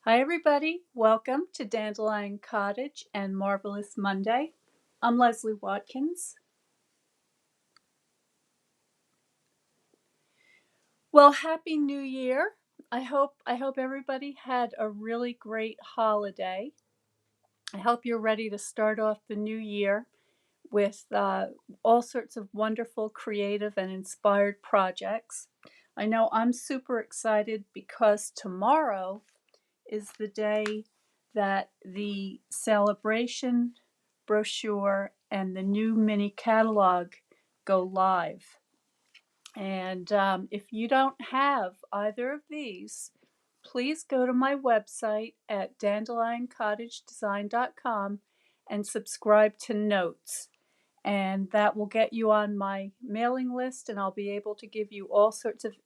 Hi everybody, welcome to Dandelion Cottage and Marvelous Monday. I'm Leslie Watkins. Well, Happy New Year. I hope everybody had a really great holiday. I hope you're ready to start off the new year with all sorts of wonderful, creative, and inspired projects. I know I'm super excited because tomorrow is the day that the celebration brochure and the new mini catalog go live. And if you don't have either of these, please go to my website at dandelioncottagedesign.com and subscribe to Notes. And that will get you on my mailing list, and I'll be able to give you all sorts of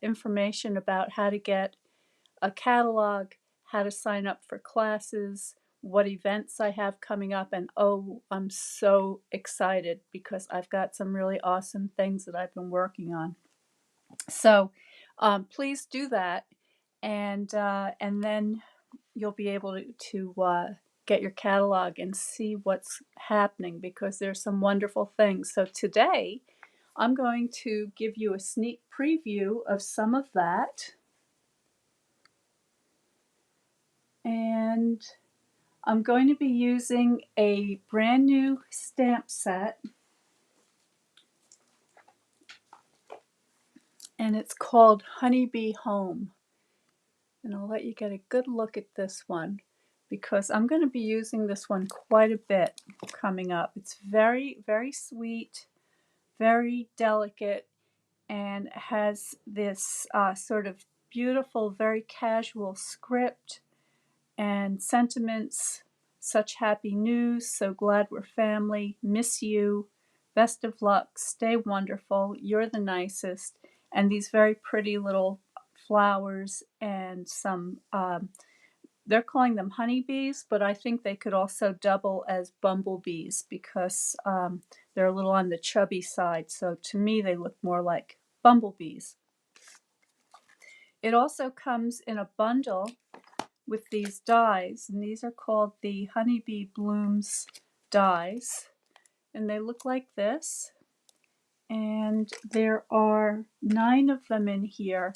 information about how to get a catalog, how to sign up for classes, what events I have coming up, and oh, I'm so excited because I've got some really awesome things that I've been working on. So please do that, and then you'll be able to get your catalog and see what's happening because there's some wonderful things. So today I'm going to give you a sneak preview of some of that. And I'm going to be using a brand new stamp set, and it's called Honeybee Home. And I'll let you get a good look at this one because I'm going to be using this one quite a bit coming up. It's very, very sweet, very delicate, and has this sort of beautiful, very casual script and sentiments. Such happy news, so glad we're family, miss you, best of luck, stay wonderful, you're the nicest, and these very pretty little flowers and some, they're calling them honeybees, but I think they could also double as bumblebees because they're a little on the chubby side, so to me they look more like bumblebees. It also comes in a bundle with these dies, and these are called the Honeybee Blooms dies, and they look like this, and there are 9 of them in here,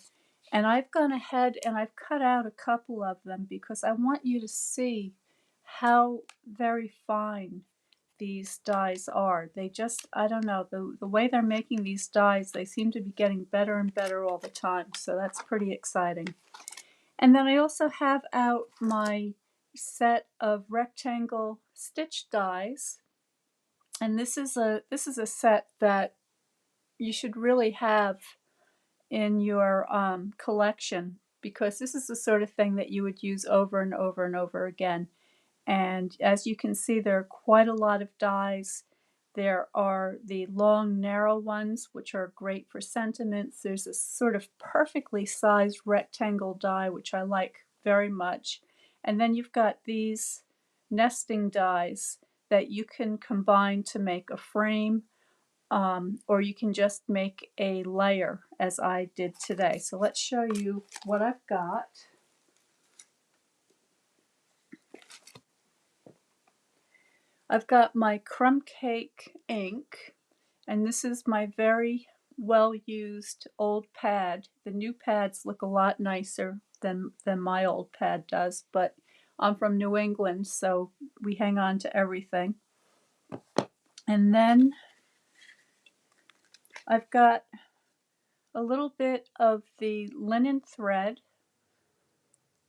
and I've gone ahead and I've cut out a couple of them because I want you to see how very fine these dies are. They just, I don't know, the way they're making these dies, they seem to be getting better and better all the time, so that's pretty exciting. And then I also have out my set of rectangle stitch dies, and this is a set that you should really have in your collection because this is the sort of thing that you would use over and over and over again. And as you can see, there are quite a lot of dies. There are the long, narrow ones, which are great for sentiments. There's a sort of perfectly sized rectangle die, which I like very much. And then you've got these nesting dies that you can combine to make a frame, or you can just make a layer as I did today. So let's show you what I've got. I've got my crumb cake ink, and this is my very well used old pad. The new pads look a lot nicer than my old pad does, but I'm from New England, so we hang on to everything. And then I've got a little bit of the linen thread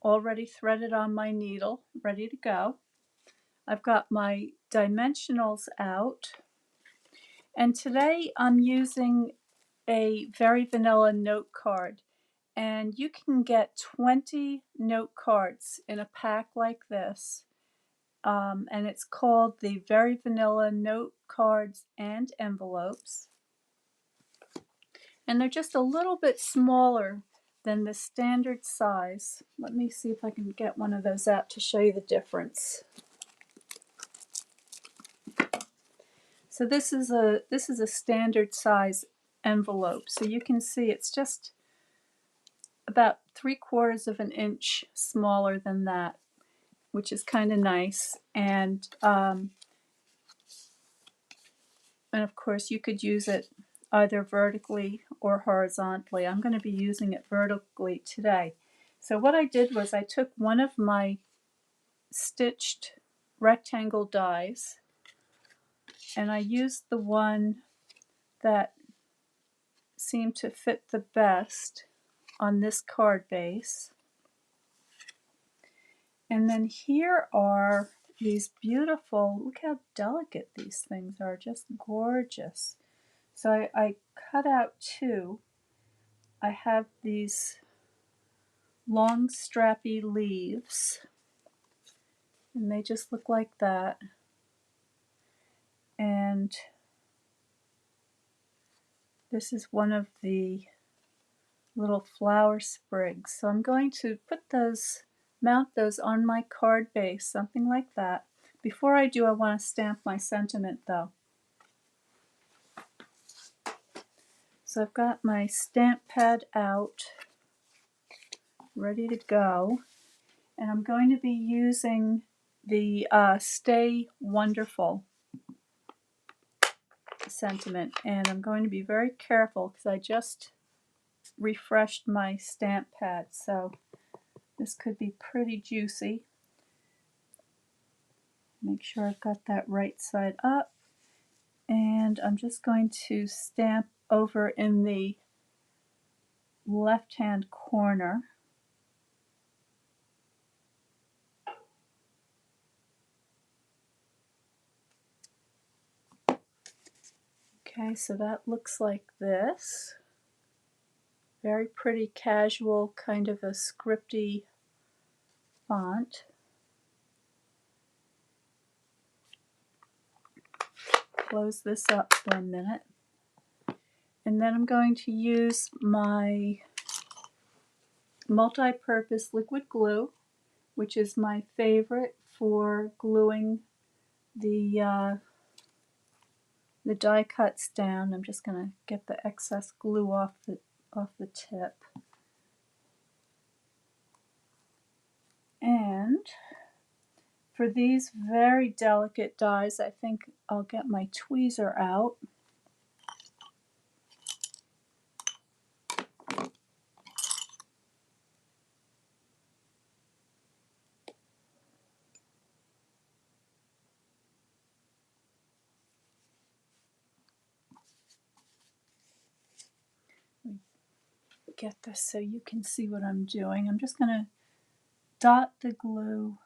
already threaded on my needle, ready to go. I've got my dimensionals out, and today I'm using a very vanilla note card, and you can get 20 note cards in a pack like this, and it's called the Very Vanilla Note Cards and Envelopes, and they're just a little bit smaller than the standard size. Let me see if I can get one of those out to show you the difference. So this is a standard size envelope. So you can see it's just about 3/4 of an inch smaller than that, which is kind of nice. And of course you could use it either vertically or horizontally. I'm going to be using it vertically today. So what I did was I took one of my stitched rectangle dies and I used the one that seemed to fit the best on this card base. And then here are these beautiful, look how delicate these things are, just gorgeous. So I cut out two. I have these long strappy leaves and they just look like that. And this is one of the little flower sprigs. So I'm going to put those, mount those on my card base, something like that. Before I do, I want to stamp my sentiment though. So I've got my stamp pad out, ready to go, and I'm going to be using the Stay Wonderful sentiment, and I'm going to be very careful because I just refreshed my stamp pad, so this could be pretty juicy. Make sure I've got that right side up, and I'm just going to stamp over in the left hand corner. Okay, so that looks like this. Very pretty casual, kind of a scripty font. Close this up for a minute. And then I'm going to use my multi-purpose liquid glue, which is my favorite for gluing the die cuts down. I'm just going to get the excess glue off the tip. And for these very delicate dies, I think I'll get my tweezer out. Get this so you can see what I'm doing. I'm just going to dot the glue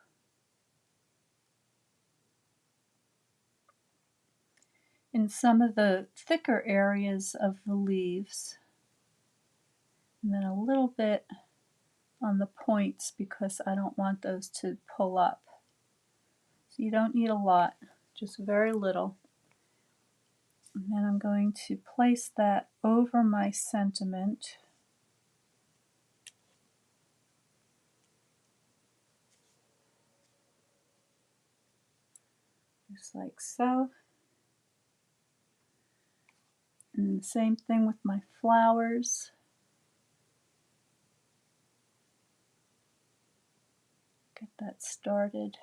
in some of the thicker areas of the leaves, and then a little bit on the points because I don't want those to pull up. So you don't need a lot, just very little. And then I'm going to place that over my sentiment. Just like so. And the same thing with my flowers. Get that started.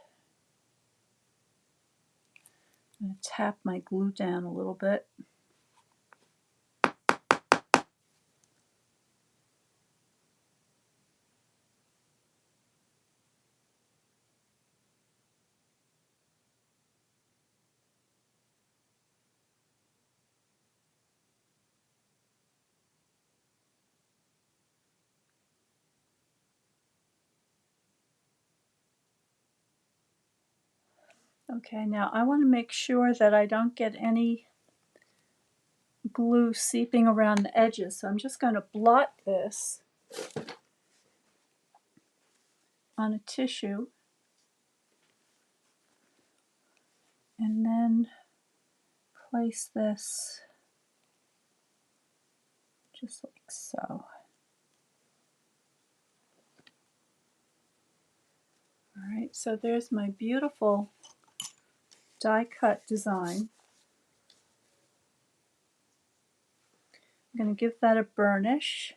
I'm going to tap my glue down a little bit. Okay, now I want to make sure that I don't get any glue seeping around the edges, so I'm just going to blot this on a tissue and then place this just like so. Alright, so there's my beautiful die cut design. I'm going to give that a burnish.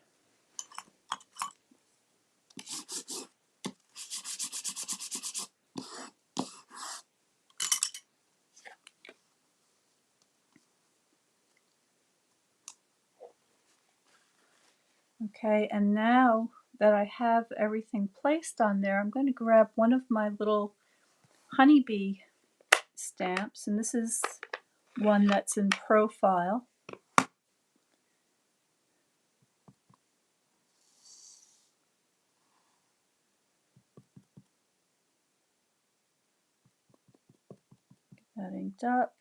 Okay, and now that I have everything placed on there, I'm going to grab one of my little Honeybee stamps, and this is one that's in profile. That inked up.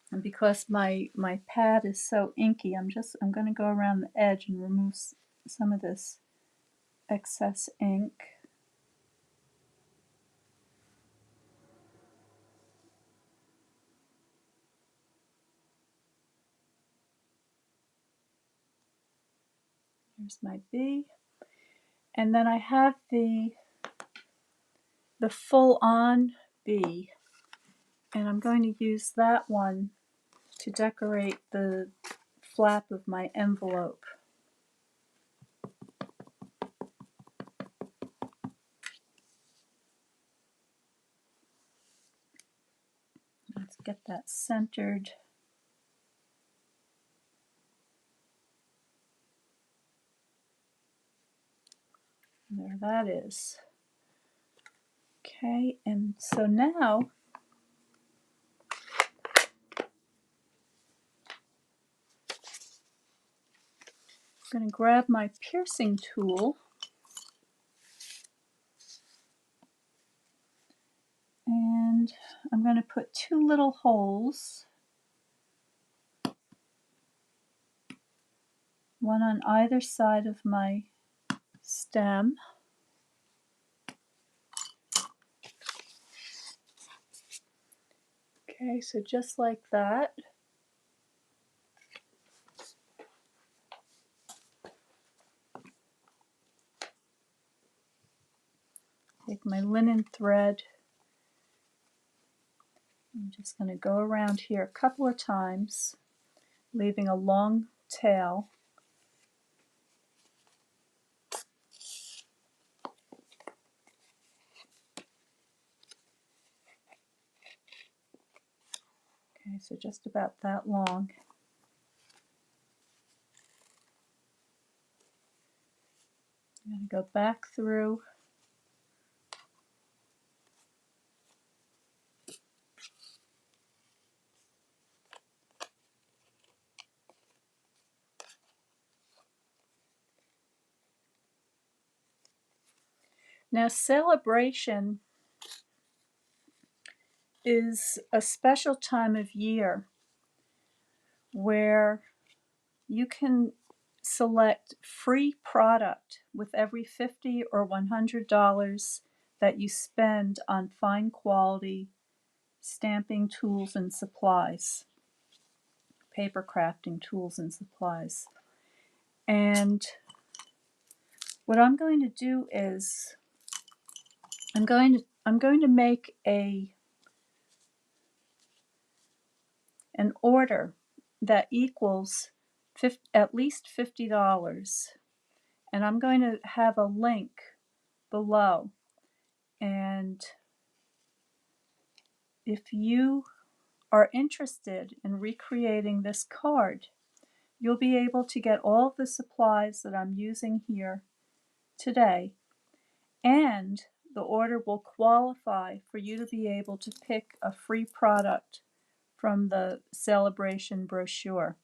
And because my pad is so inky, I'm going to go around the edge and remove some of this excess ink. Here's my bee. And then I have the full-on bee, and I'm going to use that one to decorate the flap of my envelope. Let's get that centered. There that is. Okay, and so now I'm going to grab my piercing tool and I'm going to put two little holes, one on either side of my stem. Okay, so just like that. Take my linen thread. I'm just going to go around here a couple of times, leaving a long tail. Okay, so just about that long. I'm going to go back through. Now, celebration is a special time of year where you can select free product with every $50 or $100 that you spend on fine quality stamping tools and supplies, paper crafting tools and supplies. And what I'm going to do is I'm going to make an order that equals at least $50, and I'm going to have a link below. And if you are interested in recreating this card, you'll be able to get all the supplies that I'm using here today, and the order will qualify for you to be able to pick a free product from the celebration brochure.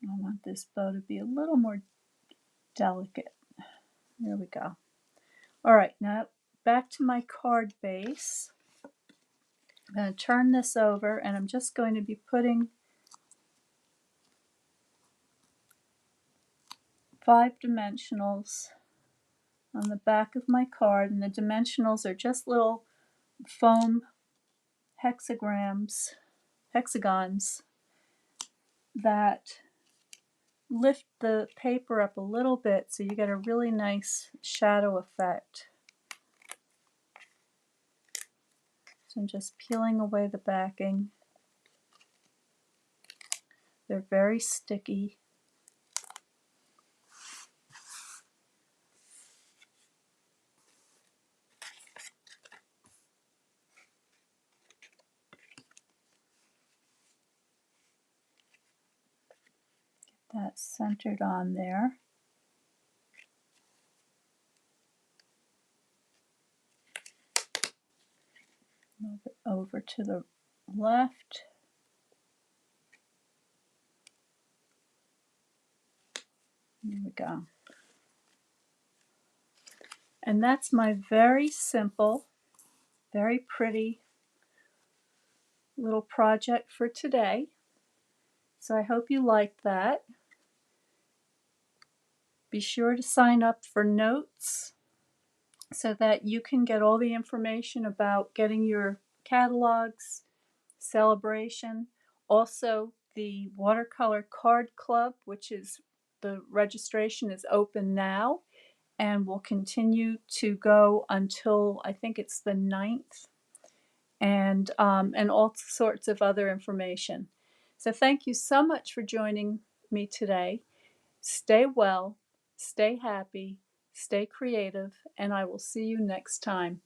I want this bow to be a little more delicate. There we go. All right, now back to my card base. I'm going to turn this over, and I'm just going to be putting 5 dimensionals on the back of my card, and the dimensionals are just little foam hexagons that lift the paper up a little bit so you get a really nice shadow effect. So I'm just peeling away the backing. They're very sticky. That's centered on there. Move it over to the left. There we go. And that's my very simple, very pretty little project for today. So I hope you liked that. Be sure to sign up for notes so that you can get all the information about getting your catalogs, celebration. Also, the Watercolor Card Club, which is the registration is open now and will continue to go until I think it's the 9th, and all sorts of other information. So thank you so much for joining me today. Stay well, stay happy, stay creative, and I will see you next time.